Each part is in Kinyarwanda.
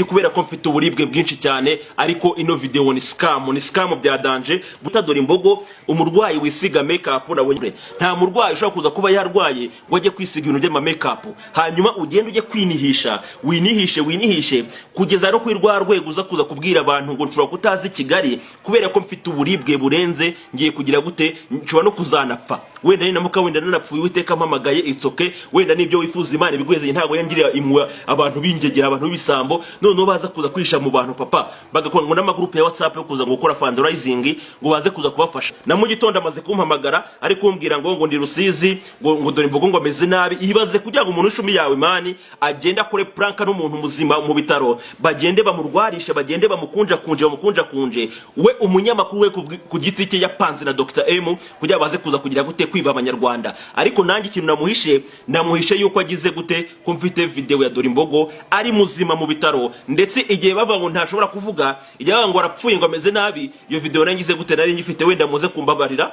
kubera ko mfite uburibwe bwinshi cyane ariko ino video ni scam bya danger guta Dore Imbogo umurwayi wisiga makeup nabonye nta murwayi ushaka kuza kuba yarwaye ngo ajye kwisiga ibintu by'ama makeup hanyuma ugende ujye kwinihisha winihishe kugeza no kwirwa rwego uza kuza kubwira abantu ngo nshobora kutazi Kigali kubera ko mfite uburibwe burenze ngiye kugira gute nshobora no kuzanapfa wenda ni namuka wenda nanapfuye witeka mpamagaye itsoke wenda nibyo wifuza Imana ibigweze ntago yangirira imwa abantu bingegera abantu bisambo no baza kuza kwisha mu bantu papa bagakora ngo n'amagroup ya WhatsApp yo kuza gukora fundraising ngo baze kuza kubafasha na mu gitondo amaze kumpamagara ari kumbwira ngo ndi Rusizi ngo Dore Imbogo ngo ameze nabi ibaze kugira ngo umuntu ishumi yawe mani agenda kure prank n'umuntu muzima mu bitaro bagende bamurwarisha bagende bamukunje we umunyamakuru we ku giti cye yapanze na Dr M kugira baze kuza kugira gute kwiba abanyarwanda ariko nanjye ikintu namuhishe yuko agize gute ko mfite video ya Dore Imbogo ari muzima mu bitaro ndetse igihe bava ngo ntashobora kuvuga igihe ngo arapfuye ngo ameze nabi iyo video nangize gute nari ngifite wenda muze kumbabarira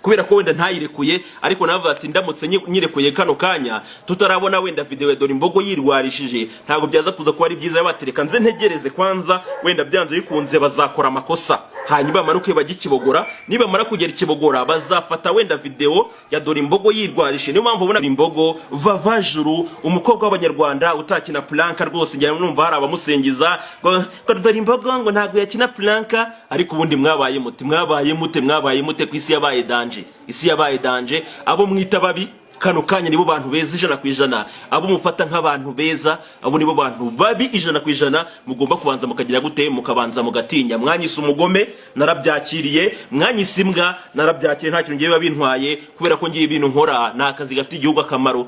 kubera ko wenda ntayirekuye ariko navuga ati ndamutse nyirekuye kano kanya tutarabona wenda video ya Dore Imbogo yirwarishije ntago byaza kuza ko ari byiza yabatereka nze ntegereze kwanza wenda byanze bikunze bazakora amakosa hanyuma manuke bagikibogora niba mara kugera ikibogora bazafata wenda video ya Dore Imbogo yirwarishe niyo mpamvu ubona Dore Imbogo vavajuru umukobwa w'abanyarwanda utakina planka rwose njya numva hari abamusengiza ngo Dore Imbogo ngo ntago yakina planka ariko ubundi mwabaye mute kwisi yabaye isi yabaye danger abo mwita babi kano kanya nibo bantu beza 100% abo mufata nk'abantu beza abo nibo bantu babi 100% mugomba kubanza mukagira gute mukabanza mugatinya mwanyise umugome narabyakiriye mwanyise imbwa narabyakiriye nta kintu ngiye babintwaye kubera ko ngiye ibintu nkora nakazi gafite igihugu akamaro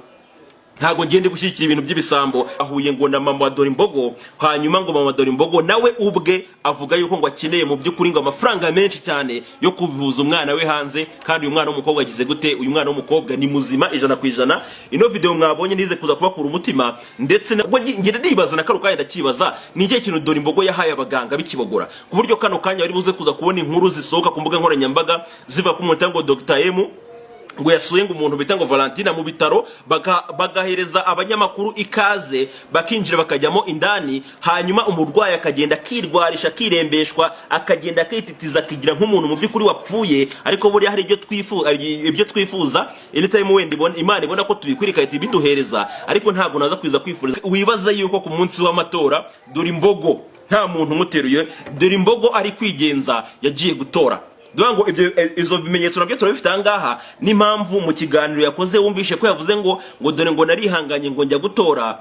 ntago ngende gushyikira ibintu by'ibisambo ahuye ngo na mama wa Dore Imbogo hanyuma ngo mama Dore Imbogo nawe ubwe avuga yuko ngo akeneye mu by'ukuri ngo amafaranga menshi cyane yo kuvuza umwana we hanze kandi uyu mwana w'umukobwa agize gute uyu mwana w'umukobwa ni muzima 100% ino video mwabonye nize kuza kubakura umutima ndetse ngira nibaza na karukaye ndakibaza ni igihe kintu Dore Imbogo yahaye abaganga bikibogora ku buryo kano kanya bari buze kuza kubona inkuru zisohoka ku mbuga nkoranyambaga ziva ku muntu ngo Dr M ngo yasuye ngo umuntu bita ngo Valentina mu bitaro bagahereza abanyamakuru ikaze bakinjira bakajyamo indani hanyuma umurwayi akagenda kirwarisha kirembeshwa akagenda kititiza kigira nk'umuntu mu by'ukuri wapfuye ariko buri hari ibyo twifuza anytime wenda Imana ibona ko tubikwirika iti biduhereza ariko ntago naza kwiza kwifuriza wibaza yuko ku munsi w'amatora Dore Imbogo nta muntu muteruye Dore Imbogo ari kwigenza yagiye gutora Duango izo bimenyetso nabyo turabifite angaha n'impamvu mu kiganiro yakoze wumvishe ko yavuze ngo Dore ngo narihanganye ngo njya gutora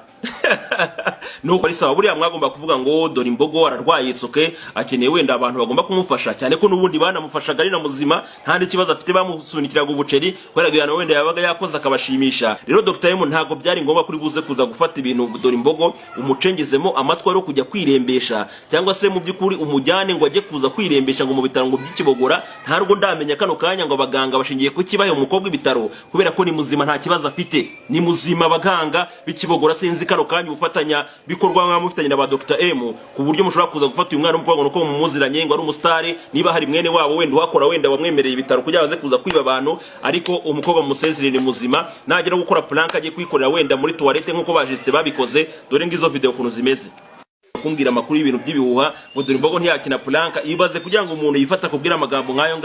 nuko ari sawa buriya mwagomba kuvuga ngo Dore Imbogo ararwaye itsoke akeneye wenda abantu bagomba kumufasha cyane ko nubundi banamufashaga ari na muzima nta n'ikibazo afite bamusunikiraga ubuceri kwera wenda yabaga yakoze akabashimisha rero Dr M ntago byari ngombwa kuri buze kuza gufata ibintu Dore Imbogo umucengezemo amatwa yo kujya kwirembesha cyangwa se mu by'ukuri umujyane ngo ajye kuza kwirembesha ngo mu bitaro ngo by'ikibogora ntarwo ndamenya kano kanya ngo abaganga bashingiye ku kibaye umukobwa ibitaro kubera ko ni muzima nta kibazo afite ni muzima abaganga bikibogora sinzi kano kanya ufatanya bikorwa nk'amufitanye na ba Dr M ku buryo mushobora kuza gufata uyu mwana umupanga nuko mumuziranye ngo ari umustari niba hari mwene wabo wenda wakora wenda wamwemereye ibitaro kugira baze kuza kwiba abantu ariko umukobwa musezerere ni muzima nagera gukora plank agiye kwikorera wenda muri toilette nkuko bajiste babikoze dore ngizo video kuno zimeze kumbwira amakuru y'ibintu by'ibihuha ngo Dore Imbogo ntiyakina plank ibaze kugira ngo umuntu yifata kubwira amagambo nkayo